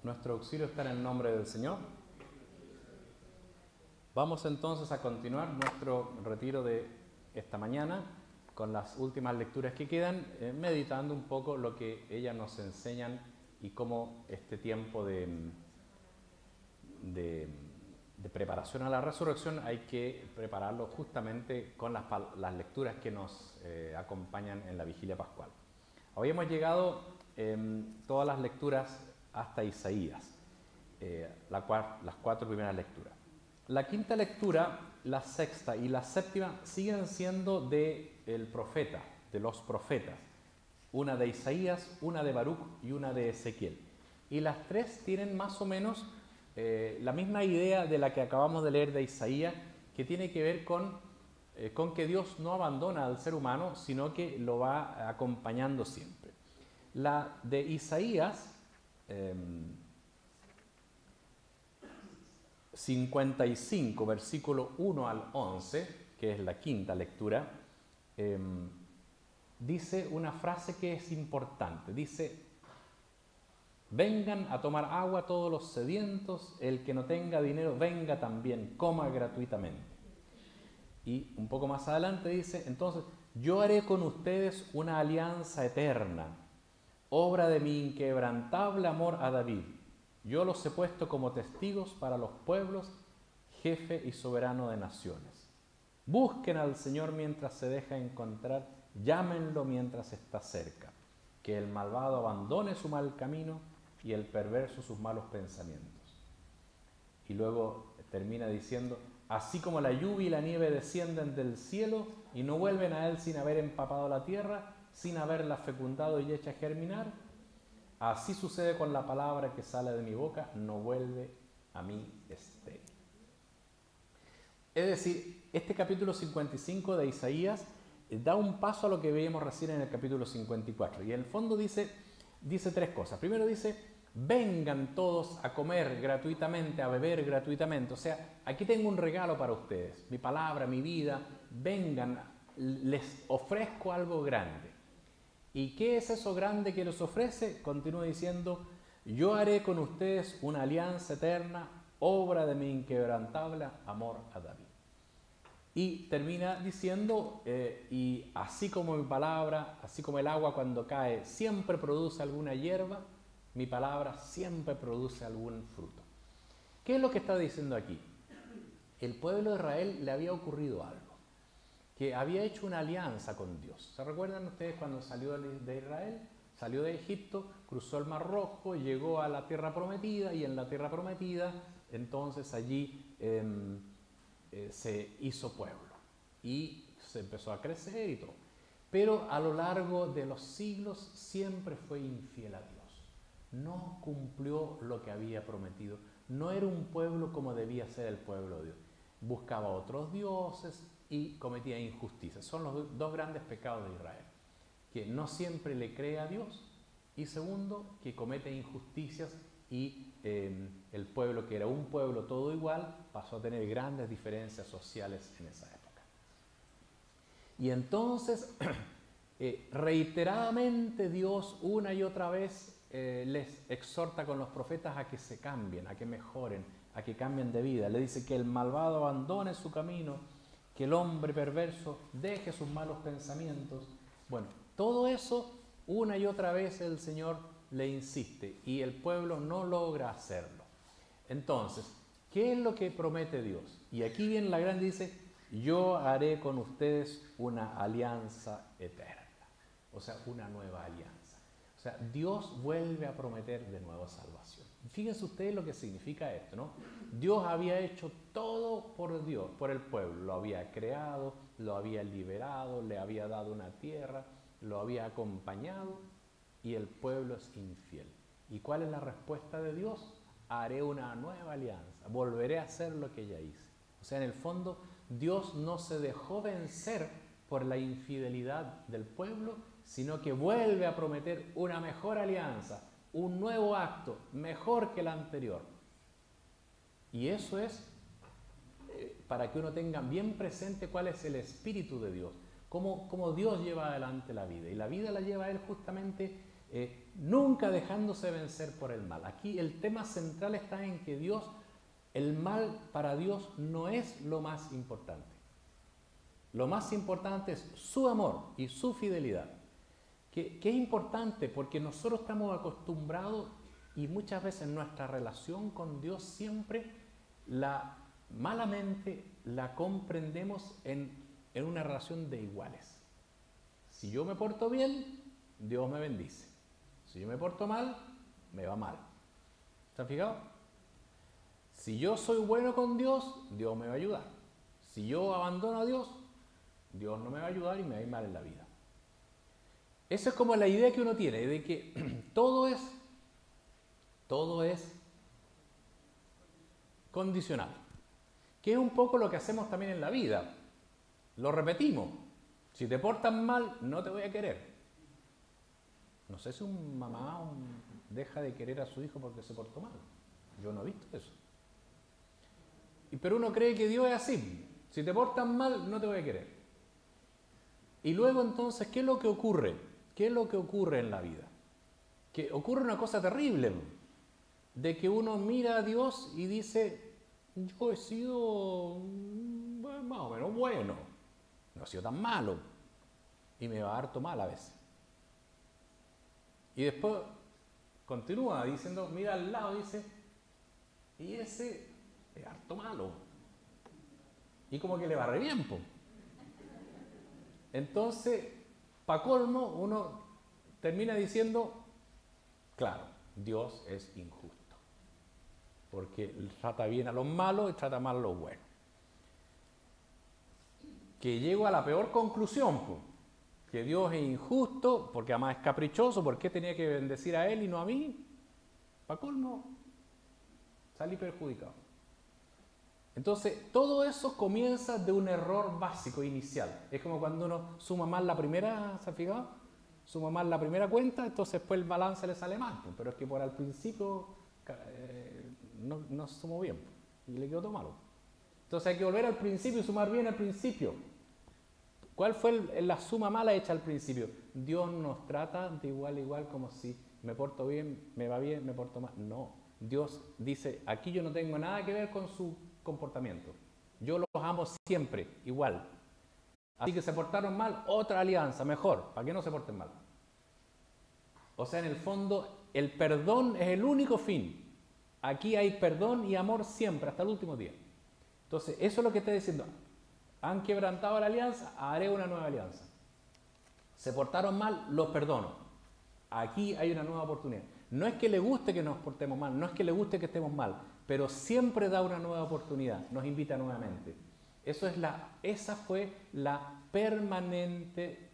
Nuestro auxilio está en el nombre del Señor. Vamos entonces a continuar nuestro retiro de esta mañana con las últimas lecturas que quedan, meditando un poco lo que ellas nos enseñan y cómo este tiempo de preparación a la resurrección hay que prepararlo justamente con las lecturas que nos acompañan en la vigilia pascual. Hoy hemos llegado todas las lecturas hasta Isaías, las 4 primeras lecturas. La quinta lectura, la sexta y la séptima siguen siendo del profeta, de los profetas. Una de Isaías, una de Baruch y una de Ezequiel. Y las tres tienen más o menos la misma idea de la que acabamos de leer de Isaías, que tiene que ver con que Dios no abandona al ser humano, sino que lo va acompañando siempre. La de Isaías 55, versículo 1 al 11, que es la quinta lectura, dice una frase que es importante. Dice: vengan a tomar agua todos los sedientos, el que no tenga dinero venga también, coma gratuitamente. Y un poco más adelante dice: entonces yo haré con ustedes una alianza eterna, obra de mi inquebrantable amor a David. Yo los he puesto como testigos para los pueblos, jefe y soberano de naciones. Busquen al Señor mientras se deja encontrar, llámenlo mientras está cerca. Que el malvado abandone su mal camino y el perverso sus malos pensamientos. Y luego termina diciendo: así como la lluvia y la nieve descienden del cielo y no vuelven a él sin haber empapado la tierra, sin haberla fecundado y hecha germinar, así sucede con la palabra que sale de mi boca, no vuelve a mí estéril. Es decir, este capítulo 55 de Isaías da un paso a lo que veíamos recién en el capítulo 54. Y en el fondo dice tres cosas. Primero dice: vengan todos a comer gratuitamente, a beber gratuitamente. O sea, aquí tengo un regalo para ustedes, mi palabra, mi vida. Vengan, les ofrezco algo grande. ¿Y qué es eso grande que les ofrece? Continúa diciendo: yo haré con ustedes una alianza eterna, obra de mi inquebrantable amor a David. Y termina diciendo: y así como mi palabra, así como el agua cuando cae siempre produce alguna hierba, mi palabra siempre produce algún fruto. ¿Qué es lo que está diciendo aquí? El pueblo de Israel le había ocurrido algo, que había hecho una alianza con Dios. ¿Se recuerdan ustedes cuando salió de Israel? Salió de Egipto, cruzó el Mar Rojo, llegó a la tierra prometida, y en la tierra prometida entonces allí se hizo pueblo y se empezó a crecer y todo. Pero a lo largo de los siglos siempre fue infiel a Dios. No cumplió lo que había prometido. No era un pueblo como debía ser el pueblo de Dios. Buscaba otros dioses y cometía injusticias. Son los dos grandes pecados de Israel: que no siempre le cree a Dios, y segundo, que comete injusticias, y el pueblo, que era un pueblo todo igual, pasó a tener grandes diferencias sociales en esa época. Y entonces reiteradamente Dios una y otra vez les exhorta con los profetas a que se cambien, a que mejoren, a que cambien de vida. Le dice que el malvado abandone su camino, que el hombre perverso deje sus malos pensamientos. Bueno, todo eso una y otra vez el Señor le insiste, y el pueblo no logra hacerlo. Entonces, ¿qué es lo que promete Dios? Y aquí viene la grande, dice: yo haré con ustedes una alianza eterna. O sea, una nueva alianza. O sea, Dios vuelve a prometer de nuevo salvación. Fíjense ustedes lo que significa esto, ¿no? Dios había hecho todo por Dios, por el pueblo. Lo había creado, lo había liberado, le había dado una tierra, lo había acompañado, y el pueblo es infiel. ¿Y cuál es la respuesta de Dios? Haré una nueva alianza, volveré a hacer lo que ya hice. O sea, en el fondo, Dios no se dejó vencer por la infidelidad del pueblo, sino que vuelve a prometer una mejor alianza, un nuevo acto, mejor que el anterior. Y eso es para que uno tenga bien presente cuál es el espíritu de Dios, cómo Dios lleva adelante la vida. Y la vida la lleva Él justamente nunca dejándose vencer por el mal. Aquí el tema central está en que Dios, el mal para Dios no es lo más importante. Lo más importante es su amor y su fidelidad, que es importante porque nosotros estamos acostumbrados y muchas veces en nuestra relación con Dios siempre malamente la comprendemos en una relación de iguales. Si yo me porto bien, Dios me bendice. Si yo me porto mal, me va mal. ¿Se han fijado? Si yo soy bueno con Dios, Dios me va a ayudar. Si yo abandono a Dios, Dios no me va a ayudar y me va a ir mal en la vida. Esa es como la idea que uno tiene, de que todo es condicional. Que es un poco lo que hacemos también en la vida. Lo repetimos. Si te portas mal, no te voy a querer. No sé si un mamá deja de querer a su hijo porque se portó mal. Yo no he visto eso. Pero uno cree que Dios es así. Si te portas mal, no te voy a querer. Y luego entonces, ¿qué es lo que ocurre? ¿Qué es lo que ocurre en la vida? Que ocurre una cosa terrible, de que uno mira a Dios y dice, yo he sido más o menos bueno, no he sido tan malo, y me va harto mal a veces. Y después continúa diciendo, mira al lado, dice, y ese es harto malo. Y como que le va re bien, po. Entonces, para colmo, uno termina diciendo, claro, Dios es injusto, porque trata bien a los malos y trata mal a los buenos. Que llego a la peor conclusión, pues, que Dios es injusto, porque además es caprichoso, ¿por qué tenía que bendecir a él y no a mí? Para colmo, salí perjudicado. Entonces, todo eso comienza de un error básico inicial. Es como cuando uno suma mal la primera, ¿se ha fijado? Suma mal la primera cuenta, entonces después el balance le sale mal, pero es que por al principio no sumó bien y le quedó todo malo. Entonces hay que volver al principio y sumar bien al principio. ¿Cuál fue la suma mala hecha al principio? Dios nos trata de igual a igual, como si me porto bien, me va bien, me porto mal. No, Dios dice, aquí yo no tengo nada que ver con su comportamiento. Yo los amo siempre, igual. Así que se portaron mal, otra alianza, mejor, para que no se porten mal. O sea, en el fondo, el perdón es el único fin. Aquí hay perdón y amor siempre, hasta el último día. Entonces, eso es lo que está diciendo. Han quebrantado la alianza, haré una nueva alianza. Se portaron mal, los perdono. Aquí hay una nueva oportunidad. No es que le guste que nos portemos mal, no es que le guste que estemos mal, pero siempre da una nueva oportunidad, nos invita nuevamente. Esa fue la permanente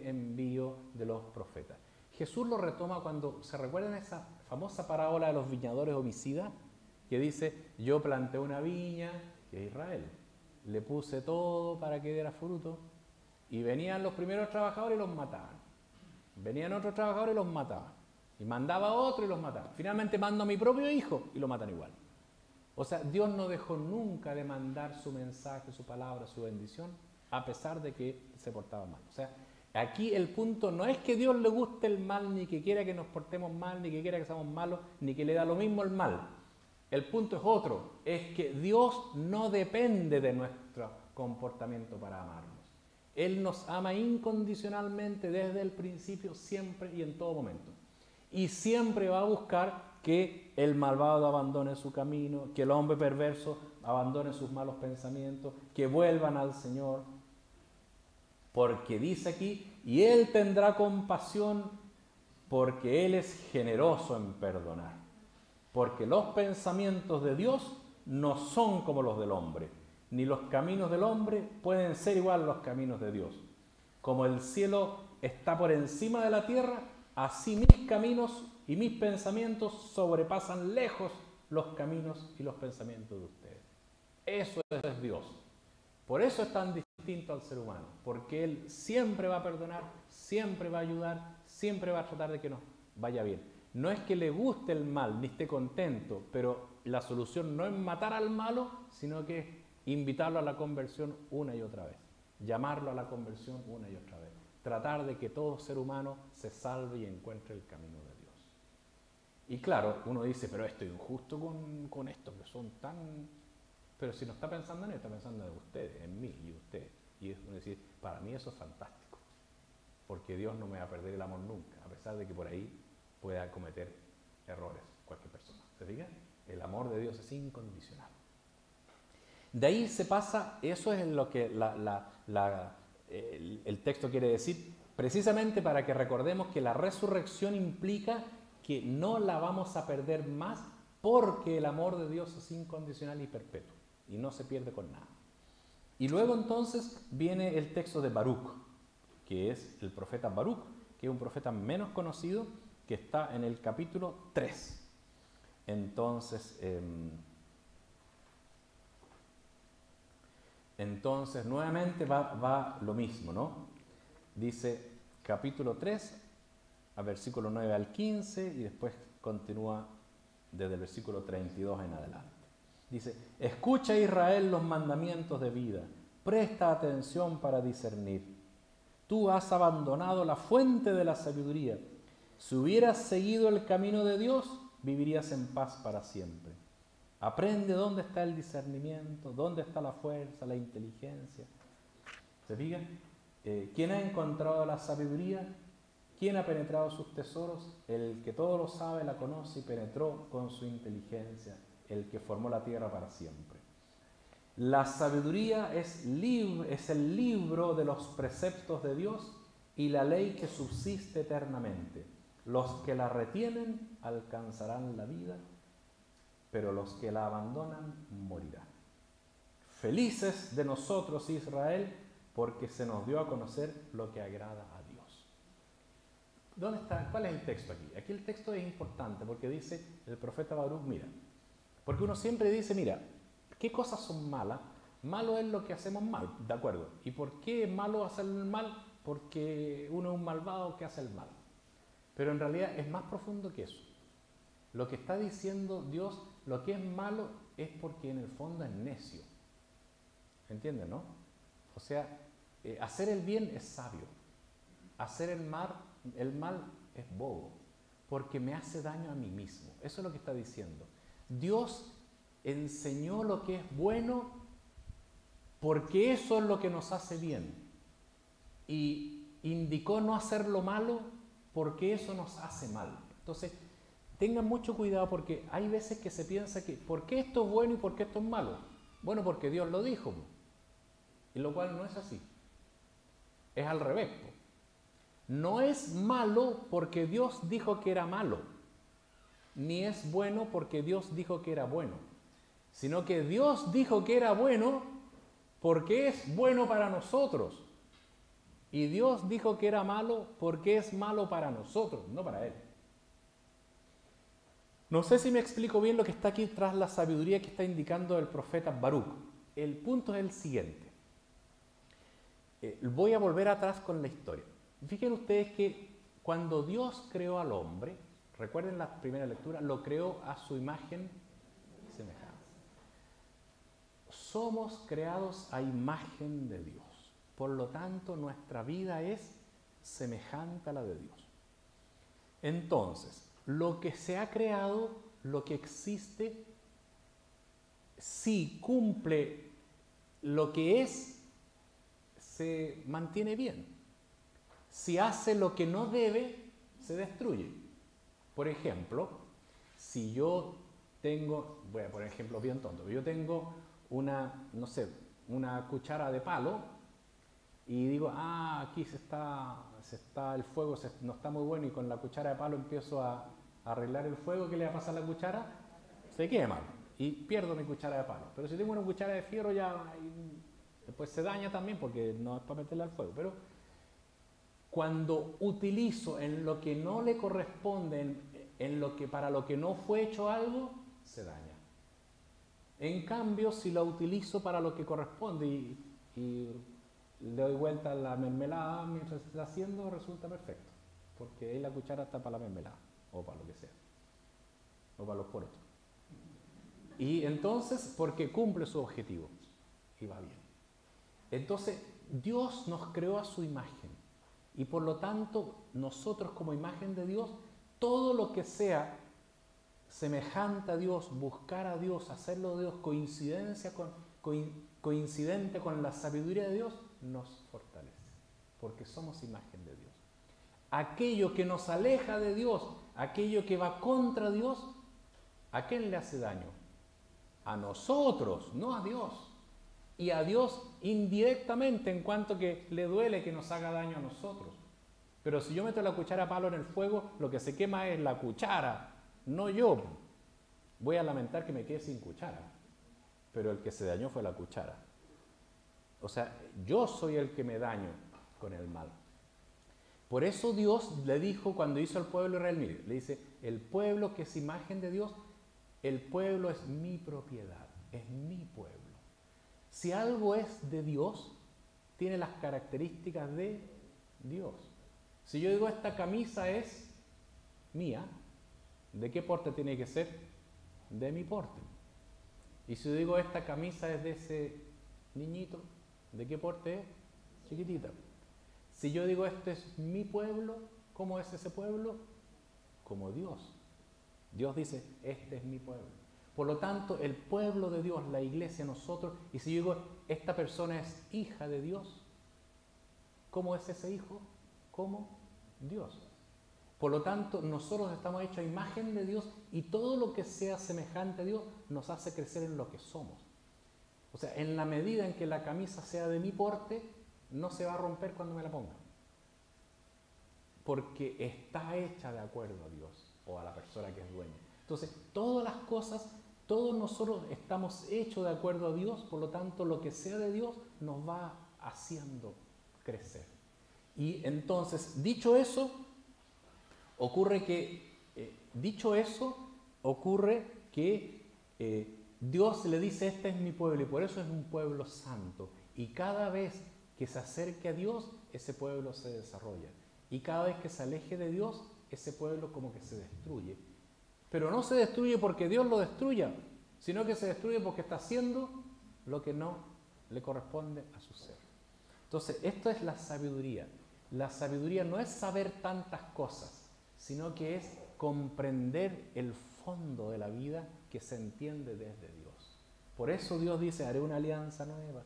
envío de los profetas. Jesús lo retoma cuando, ¿se recuerdan esa famosa parábola de los viñadores homicidas? Que dice, yo planté una viña, que es Israel, le puse todo para que diera fruto, y venían los primeros trabajadores y los mataban. Venían otros trabajadores y los mataban. Y mandaba a otro y los mataba. Finalmente mando a mi propio hijo y lo matan igual. O sea, Dios no dejó nunca de mandar su mensaje, su palabra, su bendición, a pesar de que se portaba mal. O sea, aquí el punto no es que Dios le guste el mal, ni que quiera que nos portemos mal, ni que quiera que seamos malos, ni que le da lo mismo el mal. El punto es otro, es que Dios no depende de nuestro comportamiento para amarnos. Él nos ama incondicionalmente desde el principio, siempre y en todo momento. Y siempre va a buscar que el malvado abandone su camino, que el hombre perverso abandone sus malos pensamientos, que vuelvan al Señor. Porque dice aquí, y Él tendrá compasión porque Él es generoso en perdonar. Porque los pensamientos de Dios no son como los del hombre, ni los caminos del hombre pueden ser igual a los caminos de Dios. Como el cielo está por encima de la tierra, así mis caminos y mis pensamientos sobrepasan lejos los caminos y los pensamientos de ustedes. Eso es Dios. Por eso es tan distinto al ser humano, porque Él siempre va a perdonar, siempre va a ayudar, siempre va a tratar de que nos vaya bien. No es que le guste el mal, ni esté contento, pero la solución no es matar al malo, sino que invitarlo a la conversión una y otra vez, llamarlo a la conversión una y otra vez. tratar de que todo ser humano se salve y encuentre el camino de Dios. Y claro, uno dice, pero esto es injusto con estos que son tan... Pero si no está pensando en él, está pensando en ustedes, en mí y ustedes. Y es decir, para mí eso es fantástico, porque Dios no me va a perder el amor nunca, a pesar de que por ahí pueda cometer errores cualquier persona. ¿Se fijan? El amor de Dios es incondicional. De ahí se pasa, eso es lo que el texto quiere decir, precisamente para que recordemos que la resurrección implica que no la vamos a perder más, porque el amor de Dios es incondicional y perpetuo y no se pierde con nada. Y luego entonces viene el texto de Baruch, que es el profeta Baruch, que es un profeta menos conocido, que está en el capítulo 3. Entonces nuevamente va lo mismo, ¿no? Dice capítulo 3, a versículo 9 al 15, y después continúa desde el versículo 32 en adelante. Dice, escucha Israel los mandamientos de vida, presta atención para discernir. Tú has abandonado la fuente de la sabiduría. Si hubieras seguido el camino de Dios, vivirías en paz para siempre. Aprende dónde está el discernimiento, dónde está la fuerza, la inteligencia. ¿Se fijan? ¿Quién ha encontrado la sabiduría? ¿Quién ha penetrado sus tesoros? El que todo lo sabe, la conoce y penetró con su inteligencia, el que formó la tierra para siempre. La sabiduría es el libro de los preceptos de Dios y la ley que subsiste eternamente. Los que la retienen alcanzarán la vida, pero los que la abandonan morirán. Felices de nosotros, Israel, porque se nos dio a conocer lo que agrada a Dios. ¿Dónde está? ¿Cuál es el texto aquí? Aquí el texto es importante porque dice el profeta Baruch, mira, porque uno siempre dice, mira, ¿qué cosas son malas? Malo es lo que hacemos mal, ¿de acuerdo? ¿Y por qué es malo hacer el mal? Porque uno es un malvado que hace el mal. Pero en realidad es más profundo que eso. Lo que está diciendo Dios, lo que es malo es porque en el fondo es necio. ¿Entienden, no? O sea, hacer el bien es sabio. Hacer el mal es bobo, porque me hace daño a mí mismo. Eso es lo que está diciendo. Dios enseñó lo que es bueno porque eso es lo que nos hace bien. Y indicó no hacer lo malo porque eso nos hace mal. Entonces, tengan mucho cuidado porque hay veces que se piensa que ¿por qué esto es bueno y por qué esto es malo? Bueno, porque Dios lo dijo. Y lo cual no es así. Es al revés. No es malo porque Dios dijo que era malo, ni es bueno porque Dios dijo que era bueno, sino que Dios dijo que era bueno porque es bueno para nosotros. Y Dios dijo que era malo porque es malo para nosotros, no para Él. No sé si me explico bien lo que está aquí tras la sabiduría que está indicando el profeta Baruch. El punto es el siguiente. Voy a volver atrás con la historia. Fíjense ustedes que cuando Dios creó al hombre, recuerden la primera lectura, lo creó a su imagen y semejanza. Somos creados a imagen de Dios. Por lo tanto, nuestra vida es semejante a la de Dios. Entonces, lo que se ha creado, lo que existe, si cumple lo que es, se mantiene bien. Si hace lo que no debe, se destruye. Por ejemplo, si yo tengo, voy a poner ejemplo bien tonto, yo tengo una cuchara de palo y digo, aquí el fuego no está muy bueno y con la cuchara de palo empiezo a arreglar el fuego, ¿qué le va a pasar a la cuchara? Se quema y pierdo mi cuchara de palo. Pero si tengo una cuchara de fierro ya después se daña también porque no es para meterla al fuego. Pero cuando utilizo en lo que no le corresponde, para lo que no fue hecho algo, se daña. En cambio, si la utilizo para lo que corresponde y le doy vuelta a la mermelada mientras está haciendo, resulta perfecto. Porque ahí la cuchara está para la mermelada, o para lo que sea, o para los porotos. Y entonces, porque cumple su objetivo, y va bien. Entonces, Dios nos creó a su imagen. Y por lo tanto, nosotros como imagen de Dios, todo lo que sea semejante a Dios, buscar a Dios, hacerlo de Dios, coincidente con la sabiduría de Dios, nos fortalece, porque somos imagen de Dios. Aquello que nos aleja de Dios, aquello que va contra Dios, ¿a quién le hace daño? A nosotros, no a Dios. Y a Dios indirectamente, en cuanto que le duele que nos haga daño a nosotros. Pero si yo meto la cuchara a palo en el fuego, lo que se quema es la cuchara, no yo. Voy a lamentar que me quede sin cuchara, pero el que se dañó fue la cuchara. O sea, yo soy el que me daño con el mal. Por eso Dios le dijo cuando hizo al pueblo de Israel, mire, le dice, el pueblo que es imagen de Dios, el pueblo es mi propiedad, es mi pueblo. Si algo es de Dios, tiene las características de Dios. Si yo digo esta camisa es mía, ¿de qué porte tiene que ser? De mi porte. Y si yo digo esta camisa es de ese niñito, ¿de qué porte es? Chiquitita. Si yo digo este es mi pueblo, ¿cómo es ese pueblo? Como Dios. Dios dice, este es mi pueblo. Por lo tanto, el pueblo de Dios, la iglesia, nosotros, y si yo digo, esta persona es hija de Dios, ¿cómo es ese hijo? Como Dios. Por lo tanto, nosotros estamos hechos a imagen de Dios y todo lo que sea semejante a Dios nos hace crecer en lo que somos. O sea, en la medida en que la camisa sea de mi porte, no se va a romper cuando me la ponga. Porque está hecha de acuerdo a Dios o a la persona que es dueña. Entonces, todas las cosas, todos nosotros estamos hechos de acuerdo a Dios, por lo tanto, lo que sea de Dios nos va haciendo crecer. Y entonces, dicho eso, ocurre que Dios le dice, este es mi pueblo, y por eso es un pueblo santo. Y cada vez que se acerque a Dios, ese pueblo se desarrolla. Y cada vez que se aleje de Dios, ese pueblo como que se destruye. Pero no se destruye porque Dios lo destruya, sino que se destruye porque está haciendo lo que no le corresponde a su ser. Entonces, esto es la sabiduría. La sabiduría no es saber tantas cosas, sino que es comprender el fondo de la vida que se entiende desde Dios. Por eso Dios dice, haré una alianza nueva.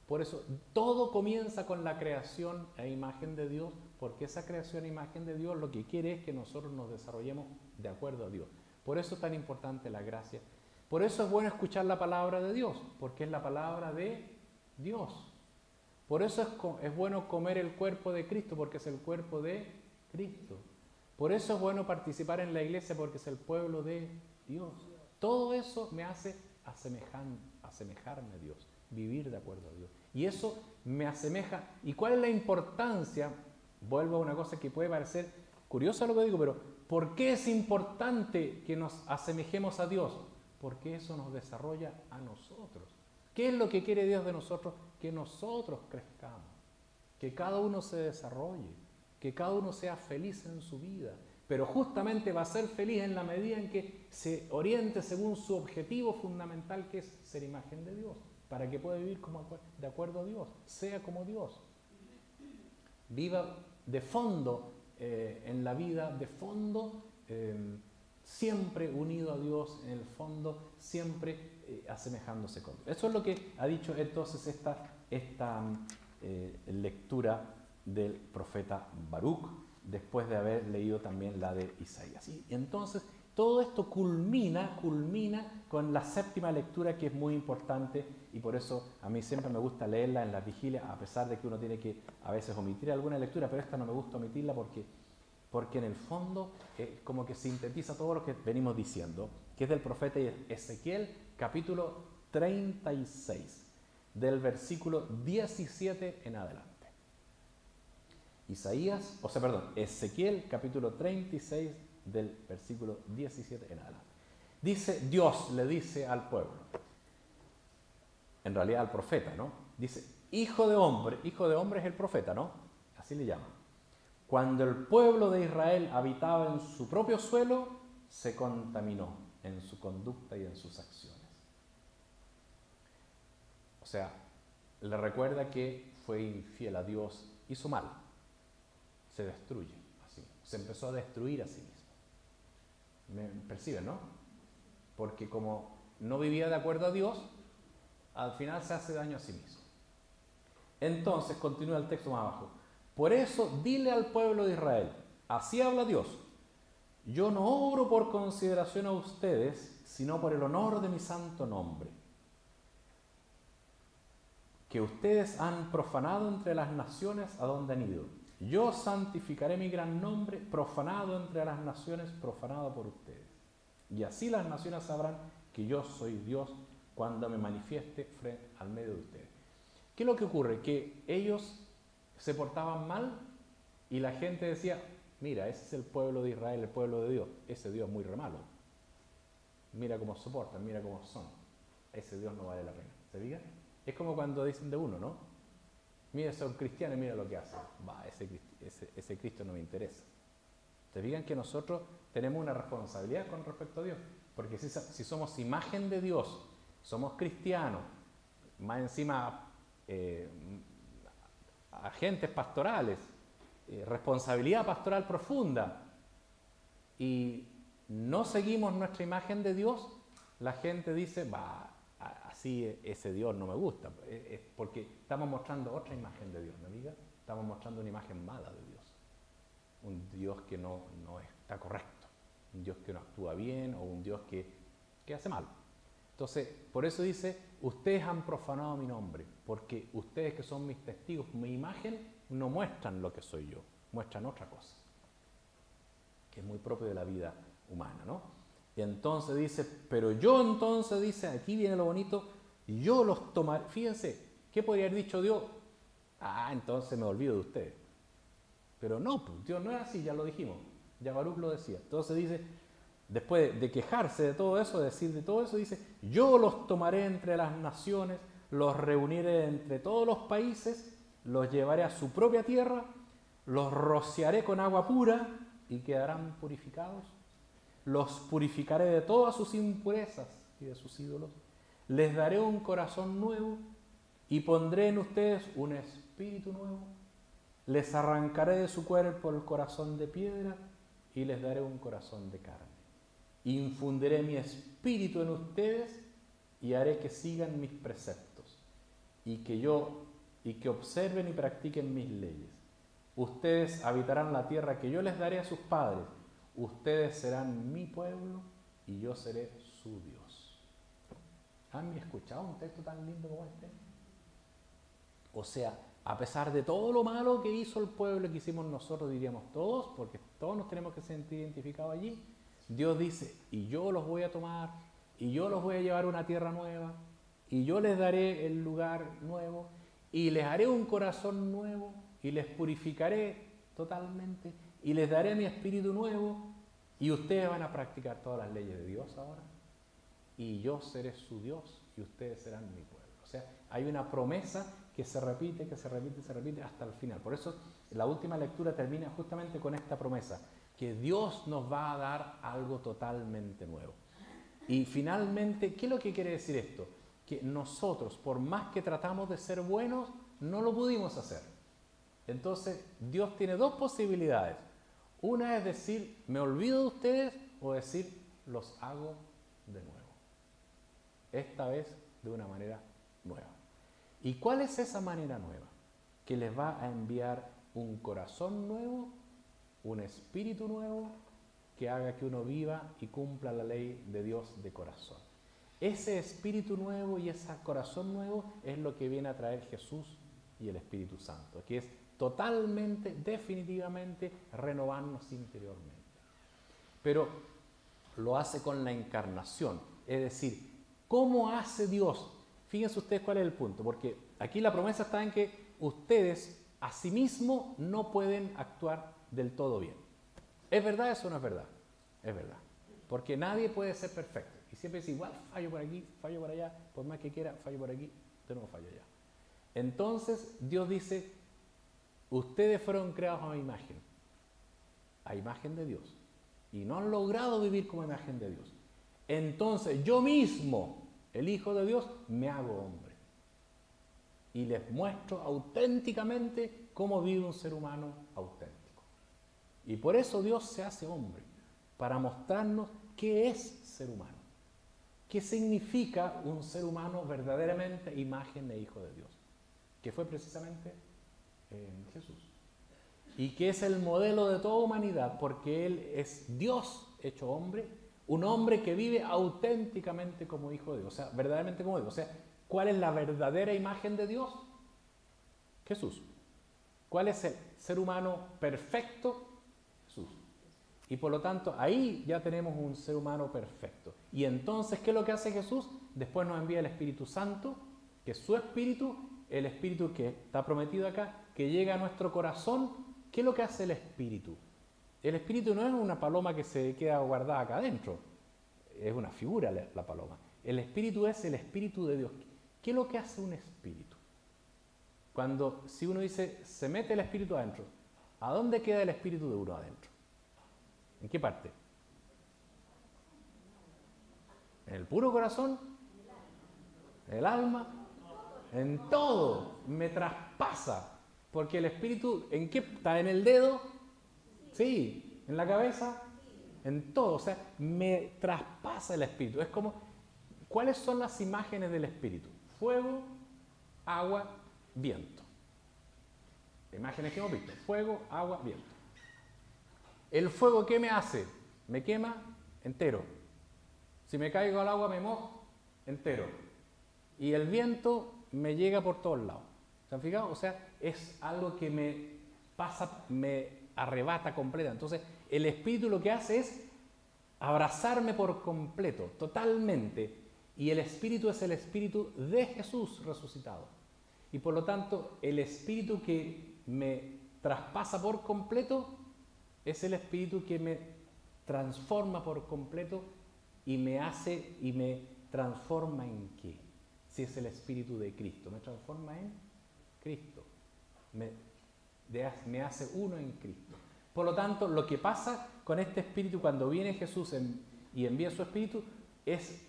Por eso todo comienza con la creación a imagen de Dios, porque esa creación a imagen de Dios lo que quiere es que nosotros nos desarrollemos de acuerdo a Dios. Por eso es tan importante la gracia. Por eso es bueno escuchar la palabra de Dios, porque es la palabra de Dios. Por eso es bueno comer el cuerpo de Cristo, porque es el cuerpo de Cristo. Por eso es bueno participar en la iglesia, porque es el pueblo de Dios. Todo eso me hace asemejarme a Dios, vivir de acuerdo a Dios. Y eso me asemeja. ¿Y cuál es la importancia? Vuelvo a una cosa que puede parecer curiosa lo que digo, pero ¿por qué es importante que nos asemejemos a Dios? Porque eso nos desarrolla a nosotros. ¿Qué es lo que quiere Dios de nosotros? Que nosotros crezcamos, que cada uno se desarrolle, que cada uno sea feliz en su vida. Pero justamente va a ser feliz en la medida en que se oriente según su objetivo fundamental, que es ser imagen de Dios, para que pueda vivir de acuerdo a Dios, sea como Dios. Viva de fondo, en la vida de fondo, siempre unido a Dios, en el fondo, siempre asemejándose con Dios. Eso es lo que ha dicho entonces esta lectura del profeta Baruch, después de haber leído también la de Isaías. Y entonces todo esto culmina con la séptima lectura, que es muy importante, y por eso a mí siempre me gusta leerla en las vigilias, a pesar de que uno tiene que a veces omitir alguna lectura, pero esta no me gusta omitirla porque en el fondo como que sintetiza todo lo que venimos diciendo, que es del profeta Ezequiel, capítulo 36, del versículo 17 en adelante. Ezequiel, capítulo 36, del versículo 17 en adelante. Dice, Dios le dice al pueblo, en realidad al profeta, ¿no? Dice, hijo de hombre es el profeta, ¿no? Así le llaman. Cuando el pueblo de Israel habitaba en su propio suelo, se contaminó en su conducta y en sus acciones. O sea, le recuerda que fue infiel a Dios, hizo mal. se destruye así. Se empezó a destruir a sí mismo. ¿Me perciben, no? Porque como no vivía de acuerdo a Dios, al final se hace daño a sí mismo. Entonces, continúa el texto más abajo. Por eso, dile al pueblo de Israel, así habla Dios, yo no obro por consideración a ustedes, sino por el honor de mi santo nombre, que ustedes han profanado entre las naciones a donde han ido. Yo santificaré mi gran nombre, profanado entre las naciones, profanado por ustedes. Y así las naciones sabrán que yo soy Dios cuando me manifieste frente al medio de ustedes. ¿Qué es lo que ocurre? Que ellos se portaban mal y la gente decía, mira, ese es el pueblo de Israel, el pueblo de Dios. Ese Dios es muy re malo. Mira cómo soportan, mira cómo son. Ese Dios no vale la pena. ¿Se fijan? Es como cuando dicen de uno, ¿no? Mira, son cristianos y mira lo que hacen. Va, ese Cristo no me interesa. ¿Se fijan que nosotros tenemos una responsabilidad con respecto a Dios? Porque si somos imagen de Dios, somos cristianos, más encima agentes pastorales, responsabilidad pastoral profunda, y no seguimos nuestra imagen de Dios, la gente dice, va, así ese Dios no me gusta, porque estamos mostrando otra imagen de Dios, ¿no, amiga? Estamos mostrando una imagen mala de Dios, un Dios que no está correcto, un Dios que no actúa bien, o un Dios que hace mal. Entonces, por eso dice, ustedes han profanado mi nombre, porque ustedes que son mis testigos, mi imagen, no muestran lo que soy yo, muestran otra cosa, que es muy propio de la vida humana, ¿no? Y entonces dice, pero yo entonces dice, aquí viene lo bonito, yo los tomaré. Fíjense, ¿qué podría haber dicho Dios? Entonces me olvido de ustedes. Pero no, pues, Dios no es así, ya lo dijimos, ya Baruch lo decía. Entonces dice, después de quejarse de todo eso, de decir de todo eso, dice, yo los tomaré entre las naciones, los reuniré entre todos los países, los llevaré a su propia tierra, los rociaré con agua pura y quedarán purificados. Los purificaré de todas sus impurezas y de sus ídolos. Les daré un corazón nuevo y pondré en ustedes un espíritu nuevo. Les arrancaré de su cuerpo el corazón de piedra y les daré un corazón de carne. Infundiré mi espíritu en ustedes y haré que sigan mis preceptos y que observen y practiquen mis leyes. Ustedes habitarán la tierra que yo les daré a sus padres. Ustedes serán mi pueblo y yo seré su Dios. ¿Han escuchado un texto tan lindo como este? O sea, a pesar de todo lo malo que hizo el pueblo, que hicimos nosotros, diríamos todos, porque todos nos tenemos que sentir identificados allí, Dios dice, y yo los voy a tomar, y yo los voy a llevar a una tierra nueva, y yo les daré el lugar nuevo, y les haré un corazón nuevo, y les purificaré totalmente, y les daré mi espíritu nuevo, y ustedes van a practicar todas las leyes de Dios ahora, y yo seré su Dios, y ustedes serán mi pueblo. O sea, hay una promesa que se repite, que se repite, se repite hasta el final. Por eso la última lectura termina justamente con esta promesa, que Dios nos va a dar algo totalmente nuevo. Y finalmente, ¿qué es lo que quiere decir esto? Que nosotros, por más que tratamos de ser buenos, no lo pudimos hacer. Entonces, Dios tiene dos posibilidades. Una es decir, me olvido de ustedes, o decir, los hago de nuevo. Esta vez de una manera nueva. ¿Y cuál es esa manera nueva? Que les va a enviar un corazón nuevo, un espíritu nuevo, que haga que uno viva y cumpla la ley de Dios de corazón. Ese espíritu nuevo y ese corazón nuevo es lo que viene a traer Jesús y el Espíritu Santo, que es totalmente, definitivamente, renovarnos interiormente. Pero lo hace con la encarnación, es decir, ¿cómo hace Dios? Fíjense ustedes cuál es el punto, porque aquí la promesa está en que ustedes a sí mismos no pueden actuar del todo bien. ¿Es verdad eso o no es verdad? Es verdad, porque nadie puede ser perfecto. Y siempre dice, igual fallo por aquí, fallo por allá, por más que quiera, fallo por aquí, de nuevo fallo allá. Entonces Dios dice, ustedes fueron creados a imagen de Dios, y no han logrado vivir como imagen de Dios. Entonces yo mismo, el Hijo de Dios, me hago hombre. Y les muestro auténticamente cómo vive un ser humano auténtico. Y por eso Dios se hace hombre, para mostrarnos qué es ser humano. ¿Qué significa un ser humano verdaderamente imagen e hijo de Dios? Que fue precisamente Jesús. Y que es el modelo de toda humanidad, porque Él es Dios hecho hombre, un hombre que vive auténticamente como hijo de Dios, o sea, verdaderamente como Dios. O sea, ¿cuál es la verdadera imagen de Dios? Jesús. ¿Cuál es el ser humano perfecto? Jesús. Y por lo tanto, ahí ya tenemos un ser humano perfecto. Y entonces, ¿qué es lo que hace Jesús? Después nos envía el Espíritu Santo, que es su Espíritu, el Espíritu que está prometido acá, que llega a nuestro corazón. ¿Qué es lo que hace el Espíritu? El Espíritu no es una paloma que se queda guardada acá adentro, es una figura la paloma. El Espíritu es el Espíritu de Dios. ¿Qué es lo que hace un Espíritu? Si uno dice, se mete el Espíritu adentro, ¿a dónde queda el Espíritu de uno adentro? ¿En qué parte? ¿En el puro corazón? ¿En el alma? En todo. Me traspasa. Porque el Espíritu, ¿en qué está? ¿En el dedo? Sí. ¿En la cabeza? En todo. O sea, me traspasa el Espíritu. Es como, ¿cuáles son las imágenes del Espíritu? Fuego, agua, viento. Imágenes que hemos visto. Fuego, agua, viento. ¿El fuego qué me hace? Me quema entero. Si me caigo al agua me mojo entero. Y el viento me llega por todos lados. ¿Se han fijado? O sea, es algo que me pasa, me arrebata completa. Entonces, el Espíritu lo que hace es abrazarme por completo, totalmente. Y el Espíritu es el Espíritu de Jesús resucitado. Y por lo tanto, el Espíritu que me traspasa por completo es el Espíritu que me transforma por completo y me hace y me transforma en qué. Si es el Espíritu de Cristo, me transforma en Cristo, me hace uno en Cristo. Por lo tanto, lo que pasa con este Espíritu cuando viene Jesús y envía su Espíritu es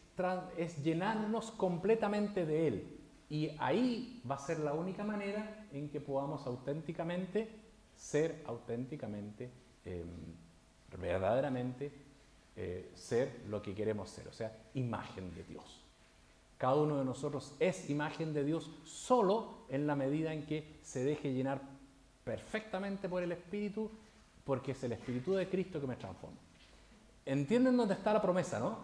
llenarnos completamente de Él. Y ahí va a ser la única manera en que podamos auténticamente ser verdaderamente ser lo que queremos ser, o sea, imagen de Dios. Cada uno de nosotros es imagen de Dios solo en la medida en que se deje llenar perfectamente por el Espíritu, porque es el Espíritu de Cristo que me transforma. ¿Entienden dónde está la promesa, no?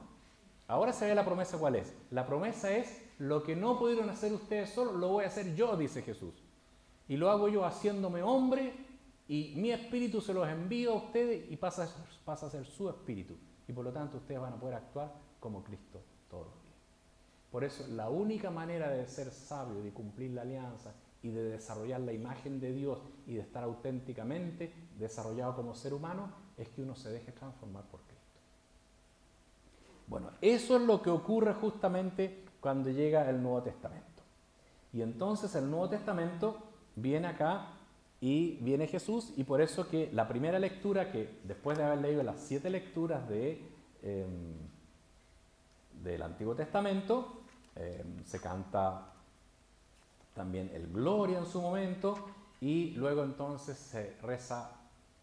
Ahora se ve la promesa cuál es. La promesa es, lo que no pudieron hacer ustedes solos, lo voy a hacer yo, dice Jesús. Y lo hago yo haciéndome hombre, y mi Espíritu se los envío a ustedes y pasa a ser su Espíritu. Y por lo tanto ustedes van a poder actuar como Cristo todos los días. Por eso la única manera de ser sabio, de cumplir la alianza y de desarrollar la imagen de Dios y de estar auténticamente desarrollado como ser humano es que uno se deje transformar por Cristo. Bueno, eso es lo que ocurre justamente cuando llega el Nuevo Testamento. Y entonces el Nuevo Testamento viene acá y viene Jesús, y por eso que la primera lectura, que después de haber leído las 7 lecturas del Antiguo Testamento, se canta también el Gloria en su momento, y luego entonces se reza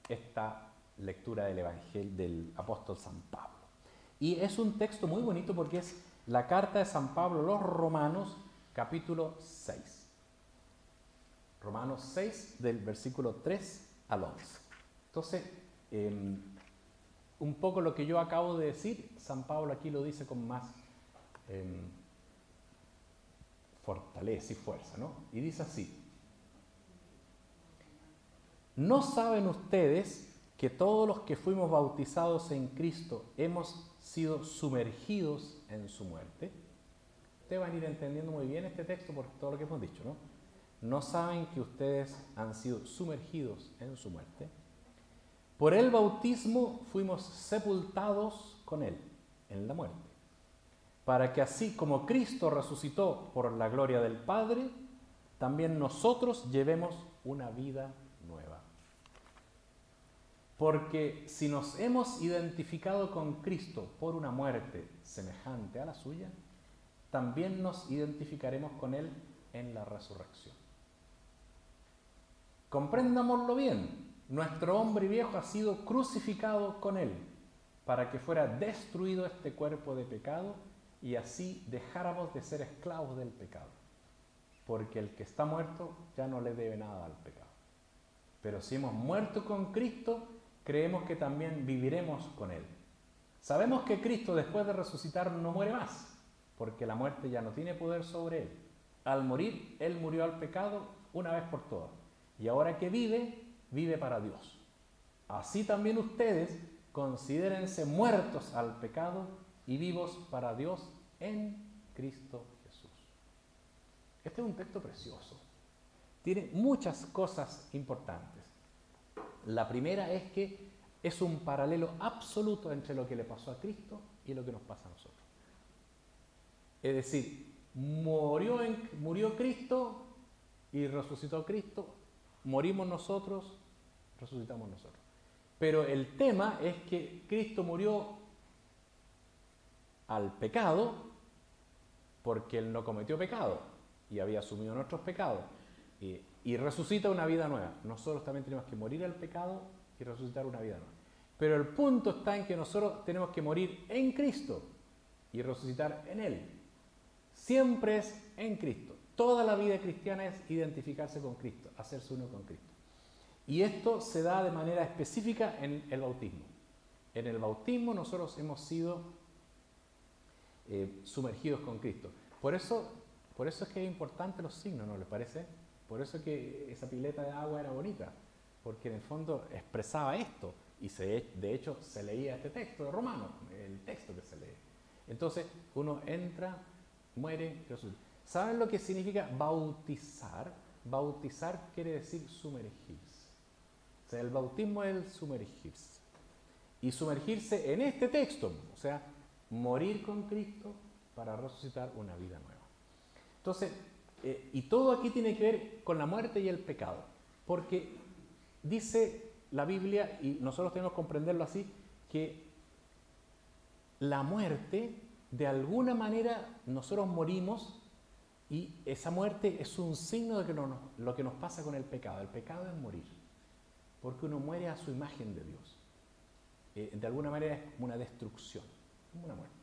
esta lectura del Evangelio del apóstol San Pablo. Y es un texto muy bonito porque es la carta de San Pablo a los Romanos, capítulo 6. Romanos 6, del versículo 3 al 11. Entonces, un poco lo que yo acabo de decir, San Pablo aquí lo dice con más fortaleza y fuerza, ¿no? Y dice así: ¿no saben ustedes que todos los que fuimos bautizados en Cristo hemos sido sumergidos en su muerte? Ustedes van a ir entendiendo muy bien este texto por todo lo que hemos dicho, ¿no? ¿No saben que ustedes han sido sumergidos en su muerte? Por el bautismo fuimos sepultados con Él en la muerte, para que así como Cristo resucitó por la gloria del Padre, también nosotros llevemos una vida nueva. Porque si nos hemos identificado con Cristo por una muerte semejante a la suya, también nos identificaremos con Él en la resurrección. Comprendámoslo bien. nuestro hombre viejo ha sido crucificado con él, para que fuera destruido este cuerpo de pecado y así dejáramos de ser esclavos del pecado. Porque el que está muerto ya no le debe nada al pecado. Pero si hemos muerto con Cristo, creemos que también viviremos con él. Sabemos que Cristo, después de resucitar, no muere más, porque la muerte ya no tiene poder sobre él. Al morir, él murió al pecado una vez por todas. Y ahora que vive, vive para Dios. Así también ustedes considérense muertos al pecado y vivos para Dios en Cristo Jesús. Este es un texto precioso. Tiene muchas cosas importantes. La primera es que es un paralelo absoluto entre lo que le pasó a Cristo y lo que nos pasa a nosotros. Es decir, murió Cristo y resucitó Cristo, morimos nosotros, resucitamos nosotros. Pero el tema es que Cristo murió al pecado porque Él no cometió pecado y había asumido nuestros pecados y resucita una vida nueva. Nosotros también tenemos que morir al pecado y resucitar una vida nueva. Pero el punto está en que nosotros tenemos que morir en Cristo y resucitar en Él. Siempre es en Cristo. Toda la vida cristiana es identificarse con Cristo, hacerse uno con Cristo. Y esto se da de manera específica en el bautismo. En el bautismo nosotros hemos sido sumergidos con Cristo. Por eso es que es importante los signos, ¿no les parece? Por eso es que esa pileta de agua era bonita, porque en el fondo expresaba esto, y de hecho se leía este texto de Romanos, el texto que se lee. Entonces uno entra, muere, resucita. ¿Saben lo que significa bautizar? Bautizar quiere decir sumergirse. O sea, el bautismo es el sumergirse. Y sumergirse en este texto, o sea, morir con Cristo para resucitar una vida nueva. Entonces, y todo aquí tiene que ver con la muerte y el pecado, porque dice la Biblia, y nosotros tenemos que comprenderlo así, que la muerte, de alguna manera, nosotros morimos y esa muerte es un signo de lo que nos pasa con el pecado. El pecado es morir, porque uno muere a su imagen de Dios. De alguna manera es como una destrucción, como una muerte.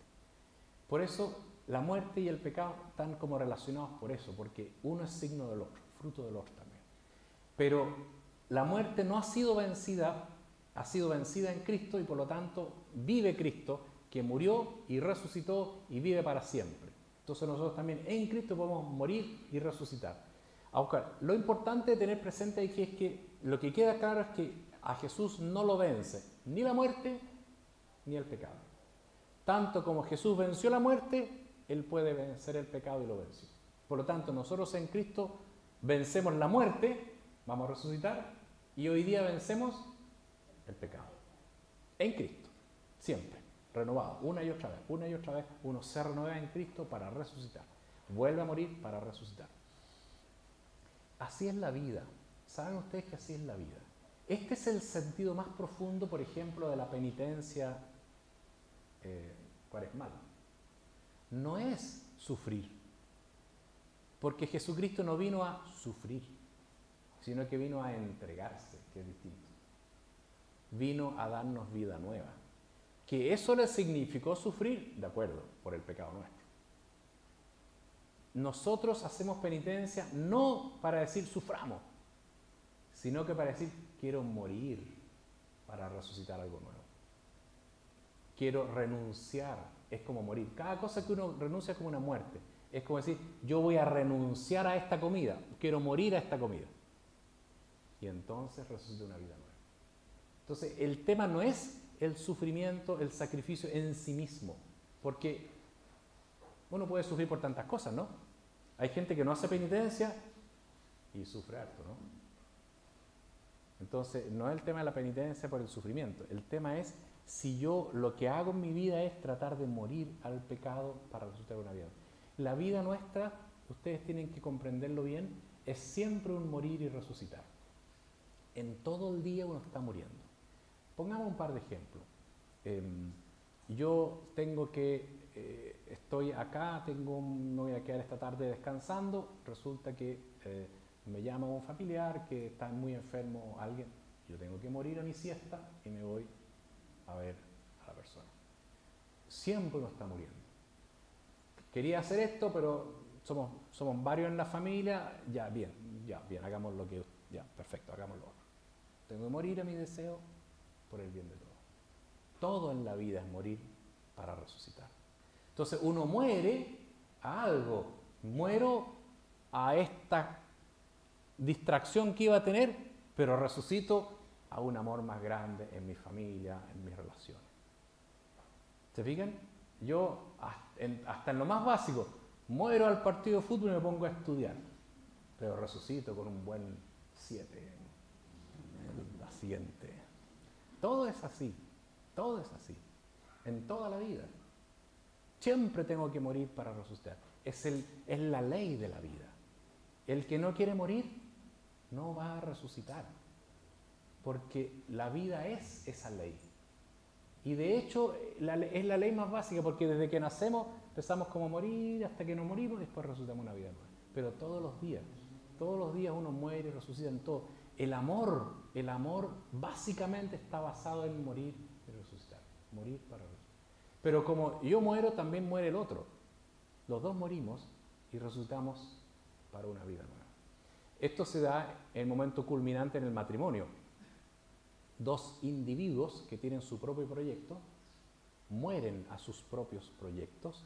Por eso la muerte y el pecado están como relacionados por eso, porque uno es signo del otro, fruto del otro también. Pero la muerte no ha sido vencida en Cristo y por lo tanto vive Cristo, que murió y resucitó y vive para siempre. Entonces nosotros también en Cristo podemos morir y resucitar. Ahora, lo importante de tener presente aquí es que lo que queda claro es que a Jesús no lo vence ni la muerte ni el pecado. Tanto como Jesús venció la muerte, Él puede vencer el pecado y lo venció. Por lo tanto, nosotros en Cristo vencemos la muerte, vamos a resucitar, y hoy día vencemos el pecado. En Cristo, siempre, renovado, una y otra vez, uno se renueva en Cristo para resucitar. Vuelve a morir para resucitar. Así es la vida. ¿Saben ustedes que así es la vida? Este es el sentido más profundo, por ejemplo, de la penitencia cuaresmal. No es sufrir, porque Jesucristo no vino a sufrir, sino que vino a entregarse, que es distinto. Vino a darnos vida nueva. Que eso le significó sufrir, de acuerdo, por el pecado nuestro. Nosotros hacemos penitencia no para decir suframos, sino que para decir quiero morir para resucitar algo nuevo. Quiero renunciar, es como morir. Cada cosa que uno renuncia es como una muerte. Es como decir, yo voy a renunciar a esta comida, quiero morir a esta comida. Y entonces resucita una vida nueva. Entonces, el tema no es el sufrimiento, el sacrificio en sí mismo, porque uno puede sufrir por tantas cosas, ¿no? Hay gente que no hace penitencia y sufre harto, ¿no? Entonces, no es el tema de la penitencia por el sufrimiento, el tema es si yo lo que hago en mi vida es tratar de morir al pecado para resucitar una vida. La vida nuestra, ustedes tienen que comprenderlo bien, es siempre un morir y resucitar. En todo el día uno está muriendo. Pongamos un par de ejemplos. Yo estoy acá, me voy a quedar esta tarde descansando, resulta que me llama un familiar que está muy enfermo, alguien, Yo tengo que morir a mi siesta y me voy a ver a la persona. Siempre uno está muriendo. Quería hacer esto, pero somos varios en la familia, ya, bien, hagamos lo que, ya, perfecto, hagamos lo otro. Tengo que morir a mi deseo por el bien de todos. Todo en la vida es morir para resucitar. Entonces uno muere a algo, muero a esta distracción que iba a tener, pero resucito a un amor más grande en mi familia, en mis relaciones. ¿Se fijan? Yo, hasta en lo más básico, muero al partido de fútbol y me pongo a estudiar, pero resucito con un buen 7 en la siguiente. Todo es así, en toda la vida. Siempre tengo que morir para resucitar. Es la ley de la vida. El que no quiere morir no va a resucitar, porque la vida es esa ley. Y de hecho es la ley más básica, porque desde que nacemos empezamos como a morir hasta que nos morimos y después resucitamos una vida nueva. Pero todos los días uno muere y resucita en todo. El amor básicamente está basado en morir y resucitar. Morir para resucitar. Pero como yo muero, también muere el otro. Los dos morimos y resucitamos para una vida nueva. Esto se da en el momento culminante en el matrimonio. Dos individuos que tienen su propio proyecto mueren a sus propios proyectos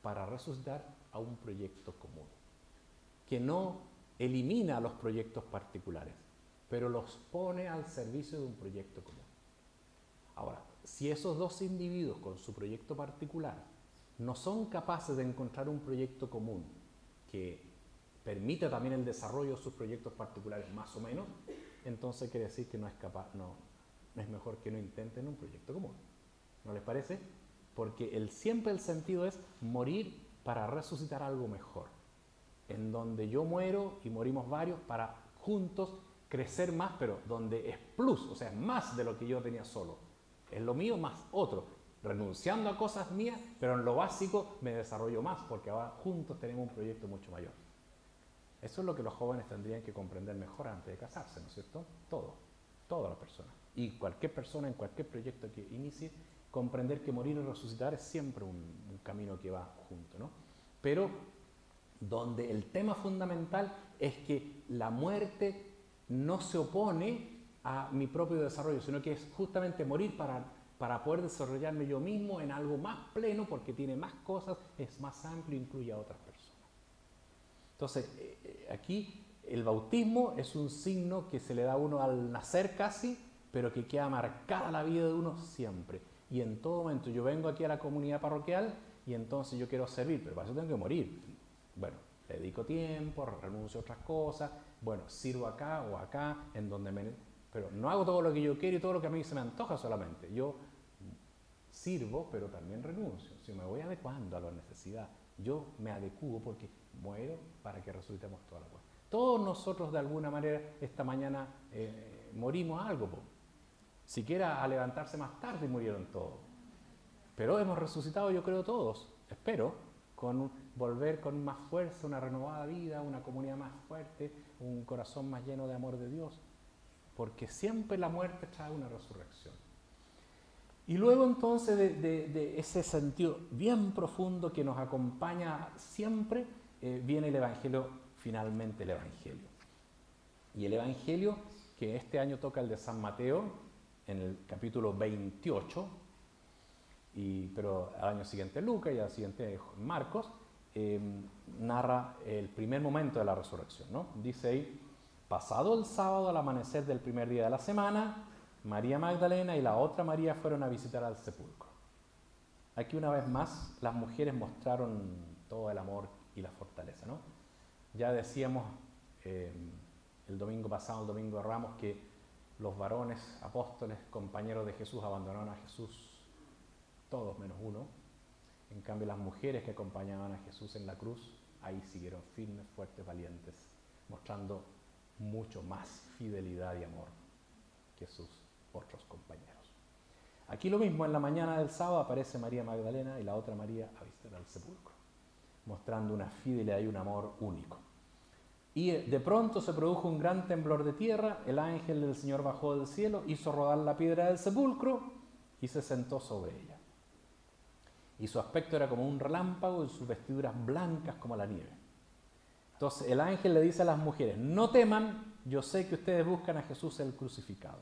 para resucitar a un proyecto común, que no elimina los proyectos particulares, pero los pone al servicio de un proyecto común. Ahora, si esos dos individuos con su proyecto particular no son capaces de encontrar un proyecto común que permita también el desarrollo de sus proyectos particulares más o menos, entonces quiere decir que no es mejor que no intenten un proyecto común. ¿No les parece? Porque siempre el sentido es morir para resucitar algo mejor, en donde yo muero y morimos varios para juntos crecer más, pero donde es plus, o sea, es más de lo que yo tenía solo. Es lo mío más otro, renunciando a cosas mías, pero en lo básico me desarrollo más, porque ahora juntos tenemos un proyecto mucho mayor. Eso es lo que los jóvenes tendrían que comprender mejor antes de casarse, ¿no es cierto? Todas las personas. Y cualquier persona en cualquier proyecto que inicie, comprender que morir y resucitar es siempre un camino que va junto, ¿no? Pero donde el tema fundamental es que la muerte no se opone a mi propio desarrollo, sino que es justamente morir para poder desarrollarme yo mismo en algo más pleno, porque tiene más cosas, es más amplio, incluye a otras personas. Entonces, aquí el bautismo es un signo que se le da a uno al nacer casi, pero que queda marcada la vida de uno siempre. Y en todo momento, yo vengo aquí a la comunidad parroquial y entonces yo quiero servir, pero para eso tengo que morir. Bueno, le dedico tiempo, renuncio a otras cosas, bueno, sirvo acá o acá, en donde pero no hago todo lo que yo quiero y todo lo que a mí se me antoja solamente. Yo sirvo, pero también renuncio. Si me voy adecuando a la necesidad, yo me adecuo porque muero para que resucitemos toda la cosa. Todos nosotros de alguna manera esta mañana morimos algo, siquiera a levantarse más tarde murieron todos. Pero hemos resucitado, yo creo, todos, espero, volver con más fuerza, una renovada vida, una comunidad más fuerte, un corazón más lleno de amor de Dios, porque siempre la muerte trae una resurrección. Y luego entonces de ese sentido bien profundo que nos acompaña siempre, viene el Evangelio, finalmente el Evangelio. Y el Evangelio, que este año toca el de San Mateo, en el capítulo 28, pero al año siguiente Lucas y al siguiente Marcos, narra el primer momento de la resurrección, ¿no? Dice ahí, pasado el sábado al amanecer del primer día de la semana, María Magdalena y la otra María fueron a visitar al sepulcro. Aquí una vez más las mujeres mostraron todo el amor y la fortaleza, ¿no? Ya decíamos el domingo pasado, el domingo de Ramos, que los varones apóstoles, compañeros de Jesús, abandonaron a Jesús todos menos uno. En cambio las mujeres que acompañaban a Jesús en la cruz, ahí siguieron firmes, fuertes, valientes, mostrando mucho más fidelidad y amor que sus otros compañeros. Aquí lo mismo, en la mañana del sábado aparece María Magdalena y la otra María a visitar al sepulcro, mostrando una fidelidad y un amor único. Y de pronto se produjo un gran temblor de tierra, el ángel del Señor bajó del cielo, hizo rodar la piedra del sepulcro y se sentó sobre ella. Y su aspecto era como un relámpago y sus vestiduras blancas como la nieve. Entonces el ángel le dice a las mujeres, no teman, yo sé que ustedes buscan a Jesús el crucificado.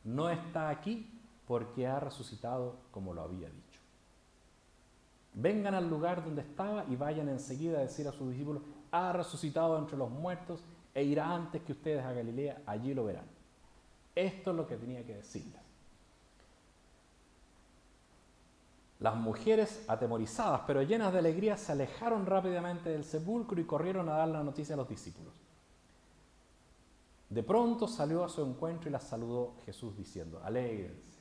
No está aquí porque ha resucitado como lo había dicho. Vengan al lugar donde estaba y vayan enseguida a decir a sus discípulos, ha resucitado entre los muertos e irá antes que ustedes a Galilea, allí lo verán. Esto es lo que tenía que decirles. Las mujeres, atemorizadas pero llenas de alegría, se alejaron rápidamente del sepulcro y corrieron a dar la noticia a los discípulos. De pronto salió a su encuentro y las saludó Jesús diciendo, alégrense.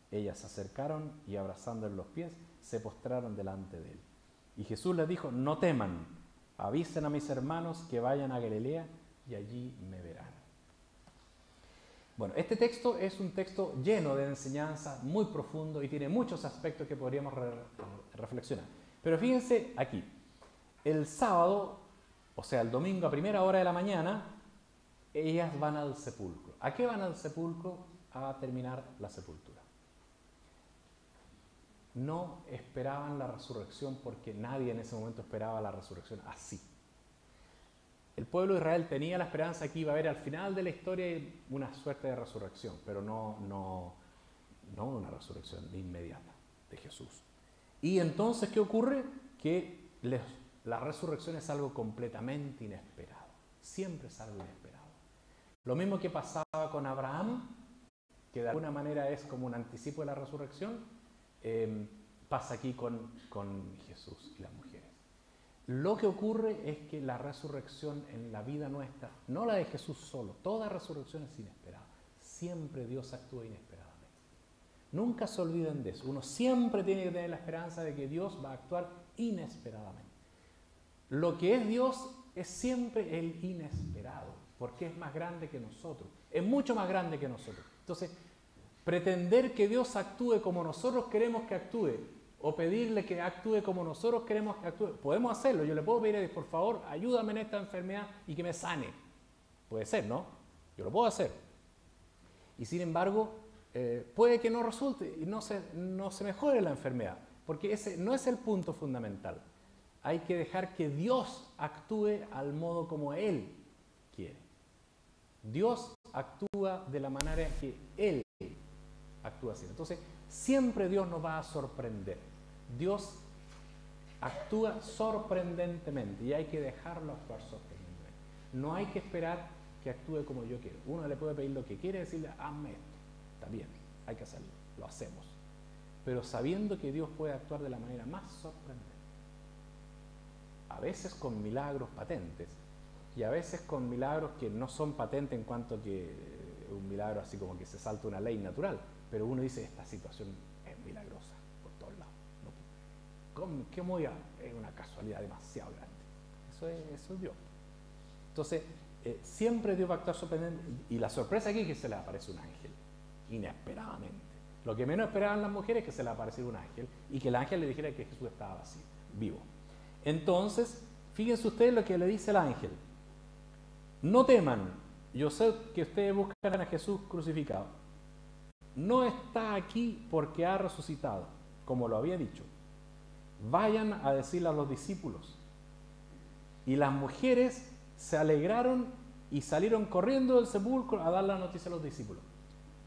Ellas se acercaron y abrazándole los pies, se postraron delante de él. Y Jesús les dijo, no teman, avisen a mis hermanos que vayan a Galilea y allí me verán. Bueno, este texto es un texto lleno de enseñanza, muy profundo y tiene muchos aspectos que podríamos reflexionar. Pero fíjense aquí, el sábado, o sea, el domingo a primera hora de la mañana, ellas van al sepulcro. ¿A qué van al sepulcro? A terminar la sepultura. No esperaban la resurrección porque nadie en ese momento esperaba la resurrección así. El pueblo de Israel tenía la esperanza que iba a haber al final de la historia una suerte de resurrección, pero no una resurrección inmediata de Jesús. Y entonces, ¿qué ocurre? Que la resurrección es algo completamente inesperado. Siempre es algo inesperado. Lo mismo que pasaba con Abraham, que de alguna manera es como un anticipo de la resurrección, pasa aquí con Jesús y las mujeres. Lo que ocurre es que la resurrección en la vida nuestra, no la de Jesús solo, toda resurrección es inesperada. Siempre Dios actúa inesperadamente. Nunca se olviden de eso. Uno siempre tiene que tener la esperanza de que Dios va a actuar inesperadamente. Lo que es Dios es siempre el inesperado, porque es más grande que nosotros, es mucho más grande que nosotros. Entonces, pretender que Dios actúe como nosotros queremos que actúe, o pedirle que actúe como nosotros queremos que actúe, podemos hacerlo. Yo le puedo pedir a Dios, por favor, ayúdame en esta enfermedad y que me sane. Puede ser, ¿no? Yo lo puedo hacer. Y sin embargo, puede que no resulte y no se mejore la enfermedad, porque ese no es el punto fundamental. Hay que dejar que Dios actúe al modo como Él quiere. Dios actúa de la manera que Él actúa así. Entonces, siempre Dios nos va a sorprender. Dios actúa sorprendentemente y hay que dejarlo actuar sorprendentemente. No hay que esperar que actúe como yo quiero. Uno le puede pedir lo que quiere, decirle, hazme esto. Está bien, hay que hacerlo, lo hacemos. Pero sabiendo que Dios puede actuar de la manera más sorprendente. A veces con milagros patentes y a veces con milagros que no son patentes en cuanto que un milagro así como que se salta una ley natural, pero uno dice, esta situación es milagrosa por todos lados. ¿Cómo ya? Es una casualidad demasiado grande. Eso es Dios. Entonces, siempre Dios va a actuar sorprendente, y la sorpresa aquí es que se le aparece un ángel, inesperadamente. Lo que menos esperaban las mujeres es que se le apareciera un ángel y que el ángel le dijera que Jesús estaba vacío, vivo. Entonces, fíjense ustedes lo que le dice el ángel. No teman, yo sé que ustedes buscan a Jesús crucificado. No está aquí porque ha resucitado, como lo había dicho. Vayan a decirle a los discípulos. Y las mujeres se alegraron y salieron corriendo del sepulcro a dar la noticia a los discípulos.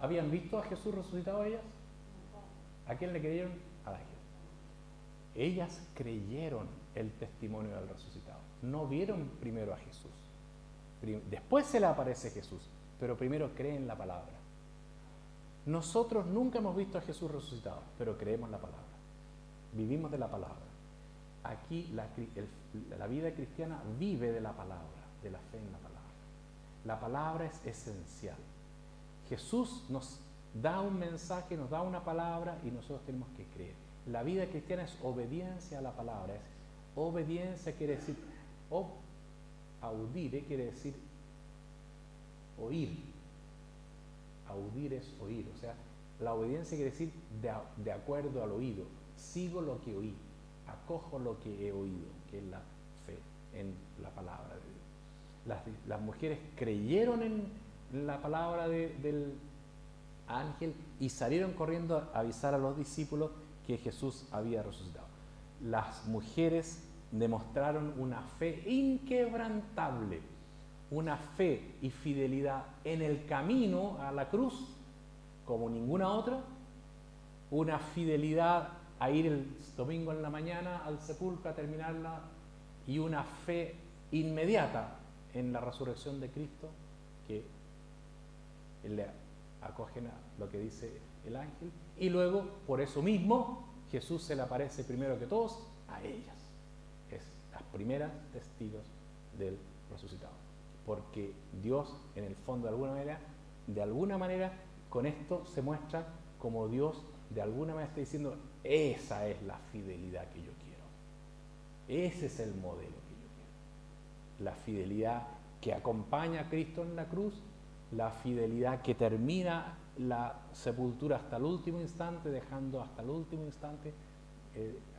¿Habían visto a Jesús resucitado ellas? ¿A quién le creyeron? Al ángel. Ellas creyeron el testimonio del resucitado. No vieron primero a Jesús. Después se le aparece Jesús, pero primero creen la palabra. Nosotros nunca hemos visto a Jesús resucitado, pero creemos la palabra. Vivimos de la palabra. Aquí la vida cristiana vive de la palabra, de la fe en la palabra. La palabra es esencial. Jesús nos da un mensaje, nos da una palabra y nosotros tenemos que creer. La vida cristiana es obediencia a la palabra. Obediencia quiere decir, audire quiere decir oír. Audir es oír, o sea, la obediencia quiere decir de acuerdo al oído. Sigo lo que oí, acojo lo que he oído, que es la fe en la palabra de Dios. las mujeres creyeron en la palabra del ángel y salieron corriendo a avisar a los discípulos que Jesús había resucitado. Las mujeres demostraron una fe inquebrantable, una fe y fidelidad en el camino a la cruz como ninguna otra, una fidelidad a ir el domingo en la mañana al sepulcro a terminarla y una fe inmediata en la resurrección de Cristo que le acogen a lo que dice el ángel, y luego por eso mismo Jesús se le aparece primero que todos a ellas, es las primeras testigos del resucitado, porque Dios en el fondo de alguna manera con esto se muestra como Dios de alguna manera está diciendo: esa es la fidelidad que yo quiero, ese es el modelo que yo quiero, la fidelidad que acompaña a Cristo en la cruz, la fidelidad que termina la sepultura hasta el último instante, dejando hasta el último instante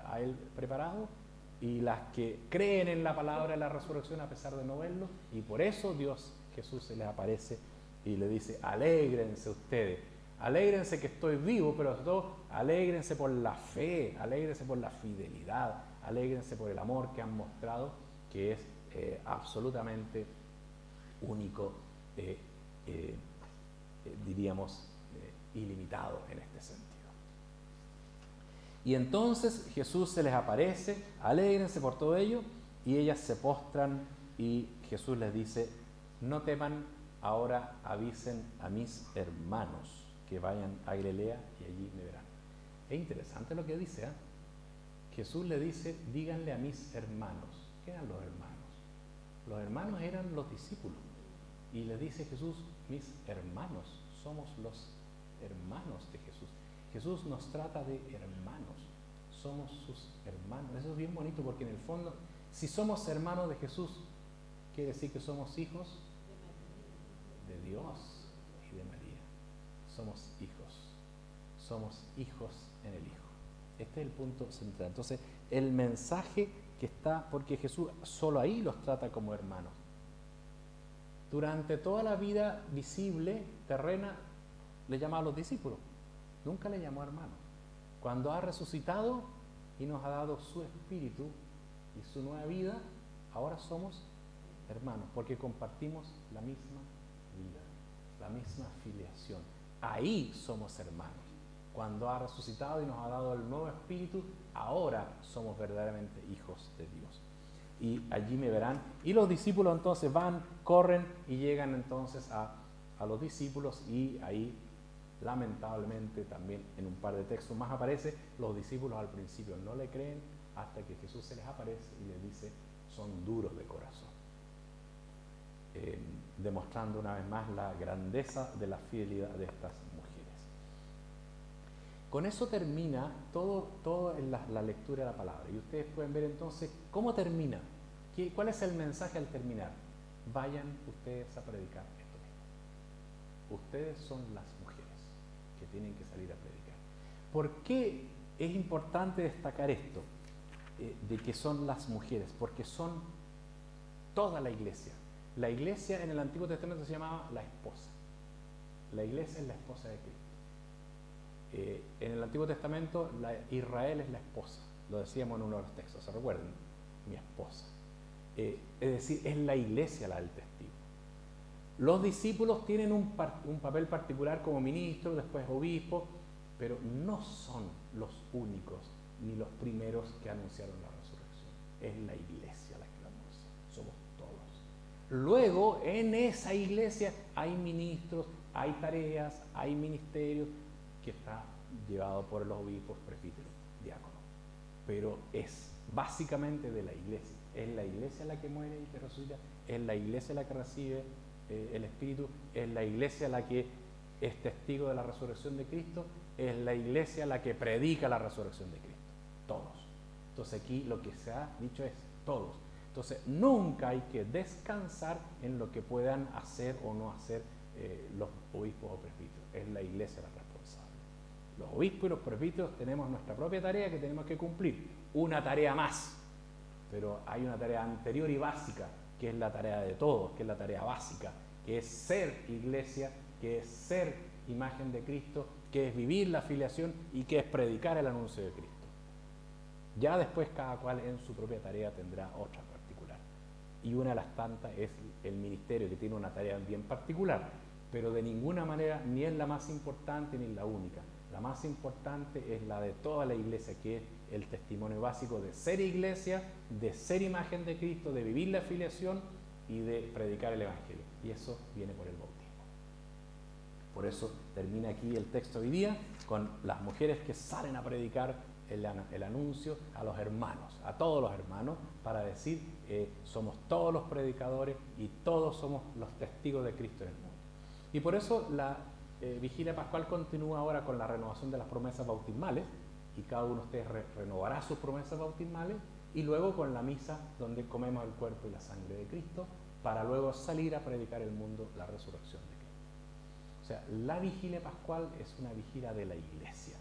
a Él preparado, y las que creen en la palabra de la resurrección a pesar de no verlo, y por eso Jesús se les aparece y le dice: alégrense ustedes, alégrense que estoy vivo, pero sobre todo alégrense por la fe, alégrense por la fidelidad, alégrense por el amor que han mostrado, que es absolutamente único, diríamos, ilimitado en este sentido. Y entonces Jesús se les aparece: alégrense por todo ello, y ellas se postran y Jesús les dice: no teman, ahora avisen a mis hermanos que vayan a Galilea y allí me verán. Es interesante lo que dice, ¿eh? Jesús le dice: díganle a mis hermanos. ¿Qué eran los hermanos? Los hermanos eran los discípulos. Y le dice Jesús: mis hermanos, somos los hermanos de Jesús. Jesús nos trata de hermanos, somos sus hermanos. Eso es bien bonito, porque en el fondo, si somos hermanos de Jesús, quiere decir que somos hijos de Dios y de María. Somos hijos en el Hijo. Este es el punto central. Entonces, el mensaje que está, porque Jesús solo ahí los trata como hermanos. Durante toda la vida visible, terrena, le llamaba a los discípulos, nunca le llamó hermanos. Cuando ha resucitado y nos ha dado su espíritu y su nueva vida, ahora somos hermanos, porque compartimos la misma vida, la misma filiación. Ahí somos hermanos. Cuando ha resucitado y nos ha dado el nuevo espíritu, ahora somos verdaderamente hijos de Dios. Y allí me verán. Y los discípulos entonces van, corren y llegan entonces a los discípulos, y ahí lamentablemente también en un par de textos más aparece: los discípulos al principio no le creen, hasta que Jesús se les aparece y les dice: son duros de corazón, demostrando una vez más la grandeza de la fidelidad de estas mujeres. Con eso termina todo en la lectura de la palabra, y ustedes pueden ver entonces cómo termina, cuál es el mensaje al terminar: vayan ustedes a predicar esto mismo. Ustedes son las mujeres que tienen que salir a predicar. ¿Por qué es importante destacar esto de que son las mujeres? Porque son toda la iglesia. La iglesia en el Antiguo Testamento se llamaba la esposa. La iglesia es la esposa de Cristo. En el Antiguo Testamento Israel es la esposa, lo decíamos en uno de los textos, ¿se recuerdan? Mi esposa. Es decir, es la iglesia la del testigo. Los discípulos tienen un papel particular como ministros, después obispos, pero no son los únicos ni los primeros que anunciaron la resurrección. Es la iglesia la que lo anuncia, somos todos. Luego, en esa iglesia hay ministros, hay tareas, hay ministerios que está llevado por los obispos, presbíteros, diáconos. Pero es básicamente de la iglesia. Es la iglesia la que muere y que resucita, es la iglesia la que recibe el Espíritu, es la iglesia la que es testigo de la resurrección de Cristo, es la iglesia la que predica la resurrección de Cristo. Todos. Entonces aquí lo que se ha dicho es todos. Entonces nunca hay que descansar en lo que puedan hacer o no hacer los obispos o presbíteros. Es la iglesia la responsable. Los obispos y los presbíteros tenemos nuestra propia tarea que tenemos que cumplir. Una tarea más. Pero hay una tarea anterior y básica, que es la tarea de todos, que es la tarea básica, que es ser iglesia, que es ser imagen de Cristo, que es vivir la filiación y que es predicar el anuncio de Cristo. Ya después cada cual en su propia tarea tendrá otra particular. Y una de las tantas es el ministerio, que tiene una tarea bien particular, pero de ninguna manera ni es la más importante ni la única. La más importante es la de toda la iglesia, que es el testimonio básico de ser iglesia, de ser imagen de Cristo, de vivir la filiación y de predicar el evangelio. Y eso viene por el bautismo. Por eso termina aquí el texto hoy día con las mujeres que salen a predicar el anuncio a los hermanos, a todos los hermanos, para decir somos todos los predicadores y todos somos los testigos de Cristo en el mundo. Y por eso la vigilia pascual continúa ahora con la renovación de las promesas bautismales, y cada uno de ustedes renovará sus promesas bautismales, y luego con la misa donde comemos el cuerpo y la sangre de Cristo, para luego salir a predicar el mundo la resurrección de Cristo. O sea, la vigilia pascual es una vigilia de la iglesia,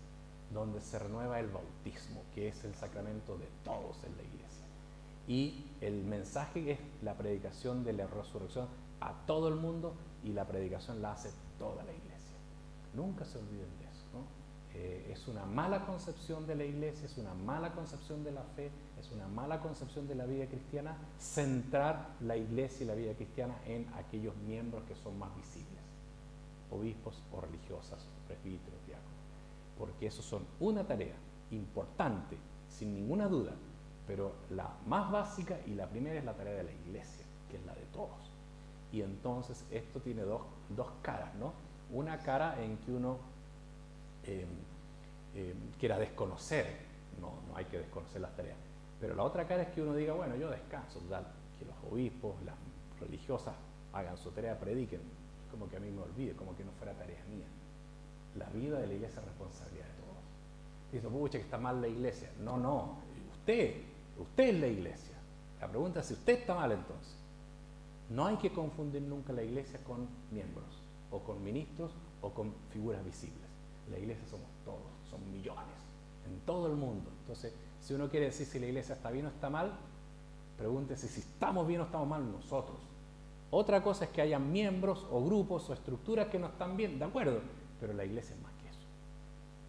donde se renueva el bautismo, que es el sacramento de todos en la iglesia. Y el mensaje es la predicación de la resurrección a todo el mundo, y la predicación la hace toda la iglesia. Nunca se olviden de eso, ¿no? Es una mala concepción de la iglesia, es una mala concepción de la fe, es una mala concepción de la vida cristiana centrar la iglesia y la vida cristiana en aquellos miembros que son más visibles, obispos o religiosas, presbíteros, diáconos, porque esos son una tarea importante, sin ninguna duda, pero la más básica y la primera es la tarea de la iglesia, que es la de todos. Y entonces esto tiene dos caras, ¿no? Una cara en que uno quiera desconocer, no hay que desconocer las tareas, pero la otra cara es que uno diga, bueno, yo descanso, total, que los obispos, las religiosas hagan su tarea, prediquen, como que a mí me olvide, como que no fuera tarea mía. La vida de la iglesia es responsabilidad de todos. Dice, pucha, que está mal la iglesia. No, usted es la iglesia. La pregunta es si usted está mal entonces. No hay que confundir nunca la iglesia con miembros, o con ministros, o con figuras visibles. La iglesia somos todos, son millones, en todo el mundo. Entonces, si uno quiere decir si la iglesia está bien o está mal, pregúntese si estamos bien o estamos mal nosotros. Otra cosa es que haya miembros o grupos o estructuras que no están bien, de acuerdo, pero la iglesia es más que eso.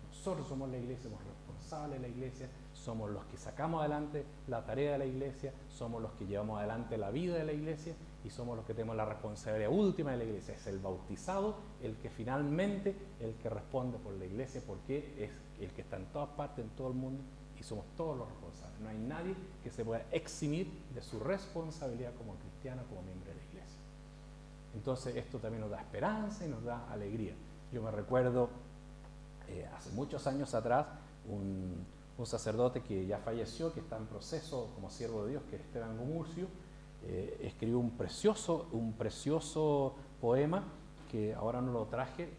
Nosotros somos la iglesia, somos responsables de la iglesia, somos los que sacamos adelante la tarea de la iglesia, somos los que llevamos adelante la vida de la iglesia y somos los que tenemos la responsabilidad última de la iglesia. Es el bautizado el que finalmente, el que responde por la iglesia, porque es el que está en todas partes, en todo el mundo, y somos todos los responsables. No hay nadie que se pueda eximir de su responsabilidad como cristiano, como miembro de la iglesia. Entonces esto también nos da esperanza y nos da alegría. Yo me recuerdo hace muchos años atrás un sacerdote que ya falleció, que está en proceso como siervo de Dios, que es Esteban Gumurcio, escribió un precioso poema que ahora no lo traje,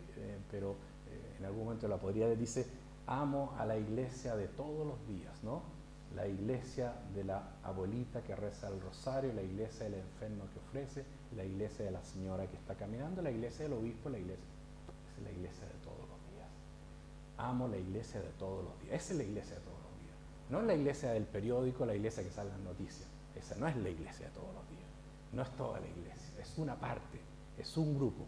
pero en algún momento la podría decir. Dice: amo a la iglesia de todos los días, ¿no? La iglesia de la abuelita que reza el rosario, la iglesia del enfermo que ofrece, la iglesia de la señora que está caminando, la iglesia del obispo, la iglesia. Esa es la iglesia de todos los días. Amo la iglesia de todos los días. Esa es la iglesia de todos los días. No es la iglesia del periódico, la iglesia que sale en las noticias. Esa no es la iglesia de todos los días. No es toda la iglesia, es una parte, es un grupo,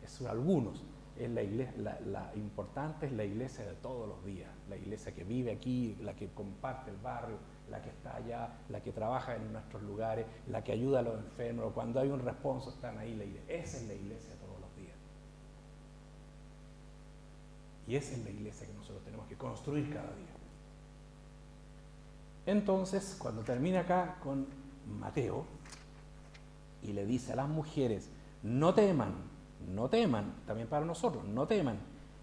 es algunos. Es la iglesia, la importante es la iglesia de todos los días, la iglesia que vive aquí, la que comparte el barrio, la que está allá, la que trabaja en nuestros lugares, la que ayuda a los enfermos, cuando hay un responso están ahí la iglesia. Esa es la iglesia de todos los días. Y esa es la iglesia que nosotros tenemos que construir cada día. Entonces, cuando termina acá con Mateo y le dice a las mujeres: no teman, también para nosotros, no teman,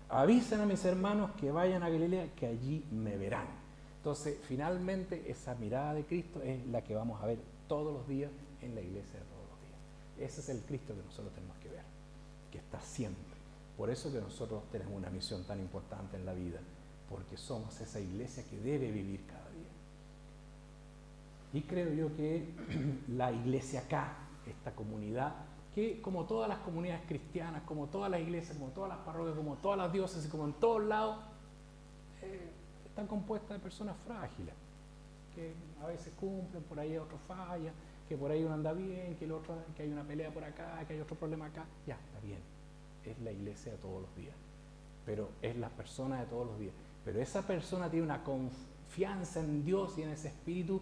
avisen a mis hermanos que vayan a Galilea, que allí me verán. Entonces, finalmente, esa mirada de Cristo es la que vamos a ver todos los días en la iglesia de todos los días. Ese es el Cristo que nosotros tenemos que ver, que está siempre. Por eso que nosotros tenemos una misión tan importante en la vida, porque somos esa iglesia que debe vivir cada día. Y creo yo que la iglesia acá, esta comunidad, que como todas las comunidades cristianas, como todas las iglesias, como todas las parroquias, como todas las diócesis, como en todos lados, están compuestas de personas frágiles, que a veces cumplen, por ahí otros fallan, que por ahí uno anda bien, que el otro, que hay una pelea por acá, que hay otro problema acá. Ya, está bien. Es la iglesia de todos los días. Pero es la persona de todos los días. Pero esa persona tiene una confianza en Dios y en ese espíritu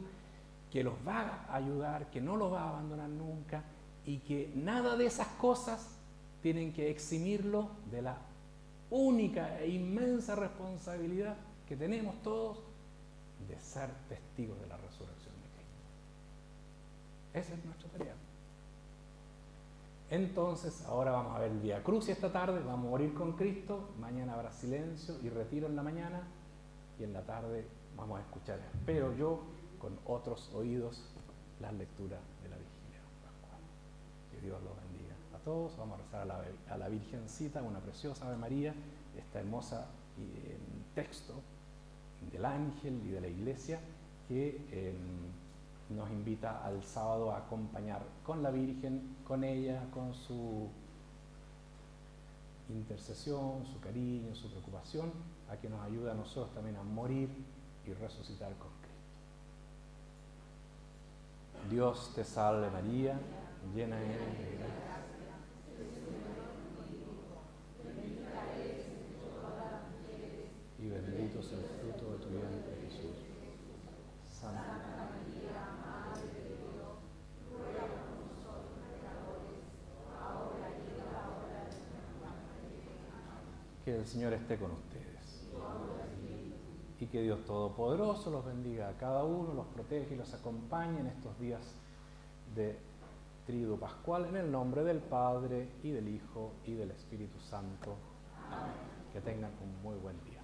que los va a ayudar, que no los va a abandonar nunca y que nada de esas cosas tienen que eximirlo de la única e inmensa responsabilidad que tenemos todos de ser testigos de la resurrección de Cristo. Esa es nuestra tarea. Entonces, ahora vamos a ver el Vía Crucis esta tarde, vamos a morir con Cristo, mañana habrá silencio y retiro en la mañana, y en la tarde vamos a escuchar, espero yo, con otros oídos, las lecturas de la vigilia pascual. Que Dios los bendiga a todos. Vamos a rezar a la Virgencita, una preciosa Ave María, esta hermosa texto del ángel y de la iglesia que nos invita al sábado a acompañar con la Virgen, con ella, con su intercesión, su cariño, su preocupación, a que nos ayude a nosotros también a morir y resucitar con Cristo. Dios te salve María, llena eres de gracia. Y bendito es el fruto de tu vientre, Jesús. Santa María, Madre de Dios, ruega por nosotros pecadores, ahora y en la hora de nuestra muerte. Que el Señor esté con ustedes. Y que Dios Todopoderoso los bendiga a cada uno, los protege y los acompañe en estos días de Tríduo Pascual, en el nombre del Padre, y del Hijo, y del Espíritu Santo. Amén. Que tengan un muy buen día.